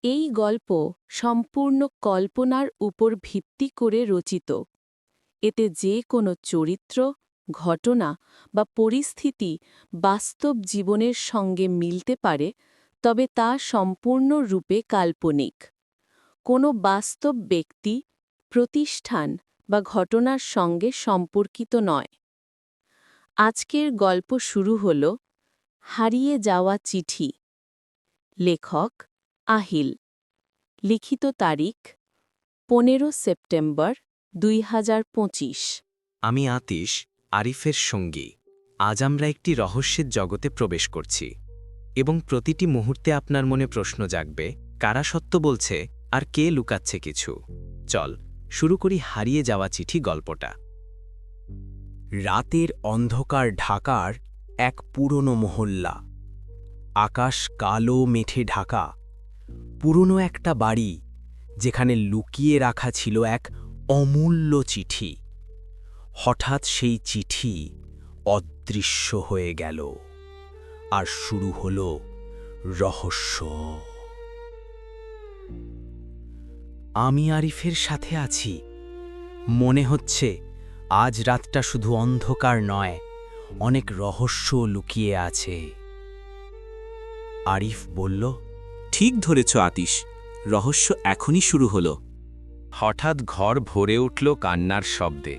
এই গল্প সম্পূর্ণ কল্পনার উপর ভিত্তি করে রচিত। এতে যে কোনো চরিত্র, ঘটনা বা পরিস্থিতি বাস্তব জীবনের সঙ্গে মিলতে পারে, তবে তা সম্পূর্ণরূপে কাল্পনিক। কোনো বাস্তব ব্যক্তি, প্রতিষ্ঠান বা ঘটনার সঙ্গে সম্পর্কিত নয়। আজকের গল্প শুরু হল হারিয়ে যাওয়া চিঠি। লেখক আহিল। লিখিত তারিখ 15 সেপ্টেম্বর 2025। আমি আতিশ, আরিফের সঙ্গী। আজ আমরা একটি রহস্যের জগতে প্রবেশ করছি এবং প্রতিটি মুহূর্তে আপনার মনে প্রশ্ন জাগবে, কারা সত্য বলছে আর কে লুকাচ্ছে কিছু। চল শুরু করি হারিয়ে যাওয়া চিঠি গল্পটা। রাতের অন্ধকার ঢাকার এক পুরনো মহল্লা। আকাশ কালো মেঘে ঢাকা। পুরনো একটা বাড়ি, যেখানে লুকিয়ে রাখা ছিল এক অমূল্য চিঠি। হঠাৎ সেই চিঠি অদৃশ্য হয়ে গেল, আর শুরু হল রহস্য। আমি আরিফের সাথে আছি। মনে হচ্ছে আজ রাতটা শুধু অন্ধকার নয়, অনেক রহস্য লুকিয়ে আছে। আরিফ বলল, ঠিক ধরেছ আতিশ, রহস্য এখনই শুরু হলো। হঠাৎ ঘর ভরে উঠল কান্নার শব্দে।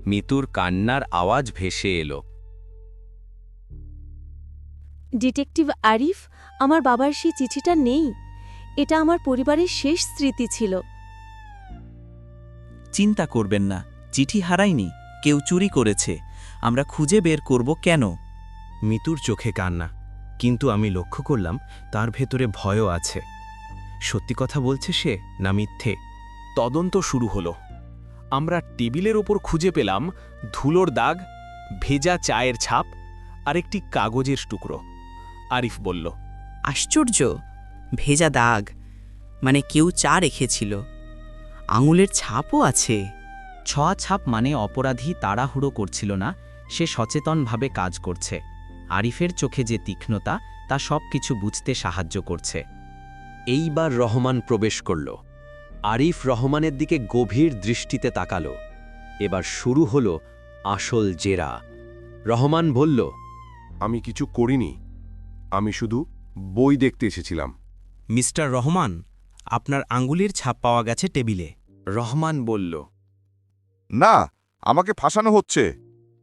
মিতুর কান্নার আওয়াজ ভেসে এলো। ডিটেকটিভ আরিফ, আমার বাবার সেই চিঠিটা নেই। এটা আমার পরিবারের শেষ স্মৃতি ছিল। চিন্তা করবেন না, চিঠি হারায়নি, কেউ চুরি করেছে। আমরা খুঁজে বের করব কেন। মিতুর চোখে কান্না, কিন্তু আমি লক্ষ্য করলাম তার ভেতরে ভয়ও আছে। সত্যি কথা বলছে সে না মিথ্যে? তদন্ত শুরু হলো। আমরা টেবিলের ওপর খুঁজে পেলাম ধুলোর দাগ, ভেজা চায়ের ছাপ আর একটি কাগজের টুকরো। আরিফ বলল, আশ্চর্য, ভেজা দাগ, মানে কেউ চা রেখেছিল। আঙুলের ছাপও আছে। ছোঁয়া ছাপ মানে অপরাধী তাড়াহুড়ো করছিল না, সে সচেতনভাবে কাজ করছে। আরিফের চোখে যে তীক্ষ্ণতা, তা সব কিছু বুঝতে সাহায্য করছে। এইবার রহমান প্রবেশ করল। আরিফ রহমানের দিকে গভীর দৃষ্টিতে তাকাল। এবার শুরু হল আসল জেরা। রহমান বলল, আমি কিছু করিনি, আমি শুধু বই দেখতে এসেছিলাম। মিস্টার রহমান, আপনার আঙ্গুলের ছাপ পাওয়া গেছে টেবিলে। রহমান বলল, না, আমাকে ফাঁসানো হচ্ছে,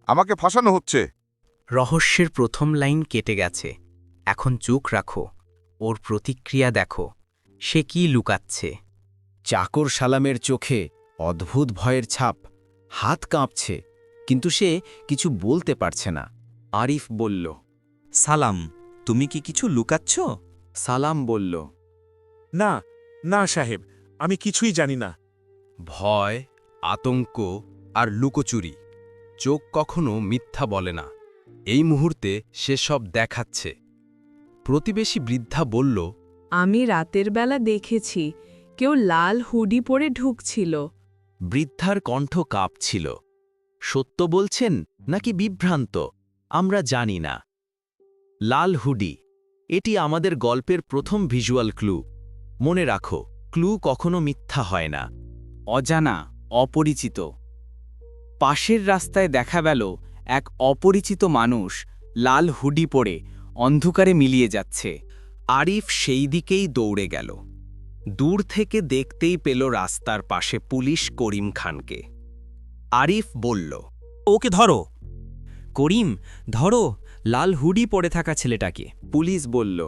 আমাকে ফাঁসানো হচ্ছে। রহস্যের প্রথম লাইন কেটে গেছে। এখন চোখ রাখো, ওর প্রতিক্রিয়া দেখো, সে কি লুকাচ্ছে। চাকর সালামের চোখে অদ্ভুত ভয়ের ছাপ, হাত কাঁপছে, কিন্তু সে কিছু বলতে পারছে না। আরিফ বলল, সালাম, তুমি কি কিছু লুকাচ্ছ? সালাম বলল, না না সাহেব, আমি কিছুই জানি না। ভয়, আতঙ্ক আর লুকোচুরি, চোখ কখনো মিথ্যা বলে না। এই মুহূর্তে সে সব দেখাচ্ছে। প্রতিবেশী বৃদ্ধা বলল, আমি রাতের বেলা দেখেছি কেউ লাল হুডি পরে ঢুকছিল। বৃদ্ধার কণ্ঠ কাঁপছিল। সত্য বলছেন নাকি বিভ্রান্ত আমরা জানি না। লাল হুডি, এটি আমাদের গল্পের প্রথম ভিজুয়াল ক্লু। মনে রাখো, ক্লু কখনো মিথ্যা হয় না। অজানা, অপরিচিত। পাশের রাস্তায় দেখা গেল এক অপরিচিত মানুষ লাল হুডি পরে অন্ধকারে মিলিয়ে যাচ্ছে। আরিফ সেই দিকেই দৌড়ে গেল। দূর থেকে দেখতেই পেল রাস্তার পাশে পুলিশ করিম খানকে। আরিফ বলল, ওকে ধরো। করিম, ধরো লাল হুডি পরে থাকা ছেলেটাকে। পুলিশ বলল,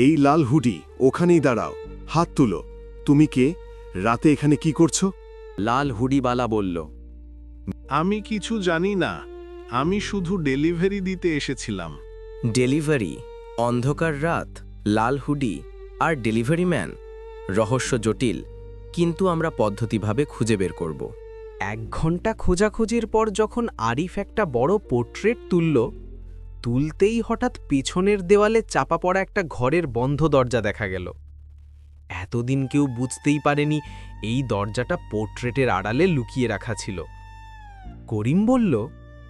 এই লাল হুডি, ওখানেই দাঁড়াও, হাত তুলো। তুমি কে? রাতে এখানে কি করছো? লাল হুডিওয়ালা বলল, আমি কিছু জানি না, আমি শুধু ডেলিভারি দিতে এসেছিলাম। ডেলিভারি, অন্ধকার রাত, লাল হুডি আর ডেলিভারি ম্যান। রহস্য জটিল, কিন্তু আমরা পদ্ধতিভাবে খুঁজে বের করব। 1 ঘন্টা খোঁজাখুঁজির পর যখন আরিফ একটা বড় পোর্ট্রেট তুলতেই হঠাৎ পেছনের দেওয়ালে চাপা পড়া একটা ঘরের বন্ধ দরজা দেখা গেল। এতদিন কেউ বুঝতেই পারেনি এই দরজাটা পোর্ট্রেটের আড়ালে লুকিয়ে রাখা ছিল। করিম বলল,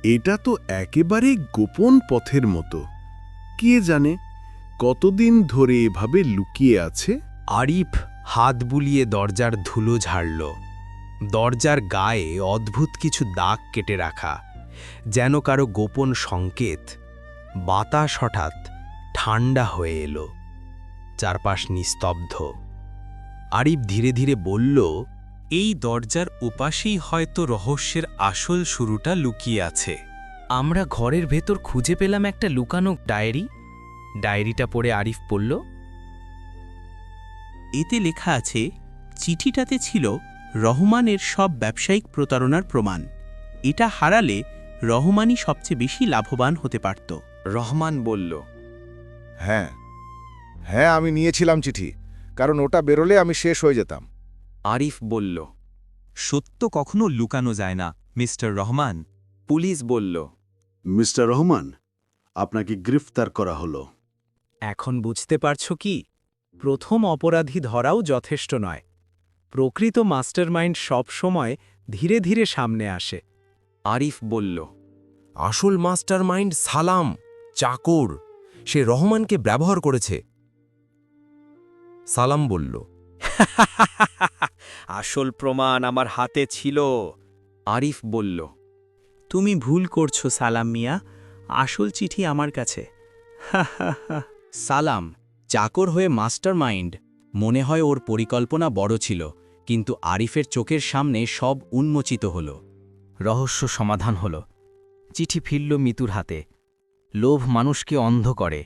এটা তো একেবারে গোপন পথের মতো। কে জানে কতদিন ধরে এভাবে লুকিয়ে আছে। আরিফ হাত বুলিয়ে দরজার ধুলো ঝাড়ল। দরজার গায়ে অদ্ভুত কিছু দাগ কেটে রাখা, যেন কারো গোপন সংকেত। বাতাস হঠাৎ ঠান্ডা হয়ে এলো, চারপাশ নিস্তব্ধ। আরিফ ধীরে ধীরে বলল, এই দরজার উপাশেই হয়তো রহস্যের আসল শুরুটা লুকিয়ে আছে। আমরা ঘরের ভেতর খুঁজে পেলাম একটা লুকানো ডায়েরি। ডায়েরিটা পড়ে আরিফ পড়ল, এতে লেখা আছে, চিঠিটাতে ছিল রহমানের সব ব্যবসায়িক প্রতারণার প্রমাণ। এটা হারালে রহমানই সবচেয়ে বেশি লাভবান হতে পারত। রহমান বলল, হ্যাঁ হ্যাঁ, আমি নিয়েছিলাম চিঠি, কারণ ওটা বেরোলে আমি শেষ হয়ে যেতাম। আরিফ বলল, সত্য কখনো লুকানো যায় না, মিস্টার রহমান। পুলিশ বলল, মিস্টার রহমান, আপনাকে গ্রেফতার করা হলো। এখন বুঝতে পারছো কি, প্রথম অপরাধী ধরাও যথেষ্ট নয়। প্রকৃত মাস্টারমাইন্ড সব সময় ধীরে ধীরে সামনে আসে। আরিফ বলল, আসল মাস্টারমাইন্ড সালাম, চাকর। সে রহমানকে ব্যবহার করেছে। সালাম বলল, আসল প্রমাণ আমার হাতে ছিল। আরিফ বলল, তুমি ভুল করছো সালাম মিয়া, আসল চিঠি আমার কাছে। সালাম চাকর হয়ে মাস্টারমাইন্ড। মনে হয় ওর পরিকল্পনা বড় ছিল, কিন্তু আরিফের চোখের সামনে সব উন্মোচিত হল। রহস্য সমাধান হল। চিঠি ফিরল মিতুর হাতে। লোভ মানুষকে অন্ধ করে,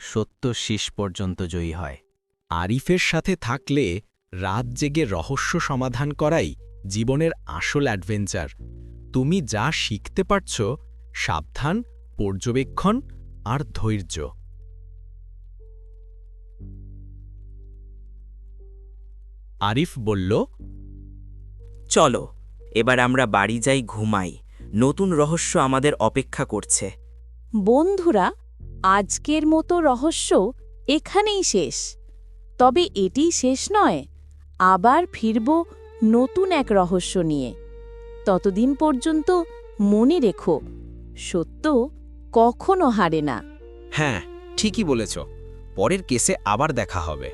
সত্য শেষ পর্যন্ত জয়ী হয়। আরিফের সাথে থাকলে রাত জেগে রহস্য সমাধান করাই জীবনের আসল অ্যাডভেঞ্চার। তুমি যা শিখতে পারছ, সাবধান, পর্যবেক্ষণ আর ধৈর্য। আরিফ বলল, চলো এবার আমরা বাড়ি যাই, ঘুমাই। নতুন রহস্য আমাদের অপেক্ষা করছে। বন্ধুরা, আজকের মতো রহস্য এখানেই শেষ। তবে এটি শেষ নয়, আবার ফিরব নতুন এক রহস্য নিয়ে। ততদিন পর্যন্ত মনে রেখো, সত্য কখনো হারে না। হ্যাঁ, ঠিকই বলেছ। পরের কেসে আবার দেখা হবে।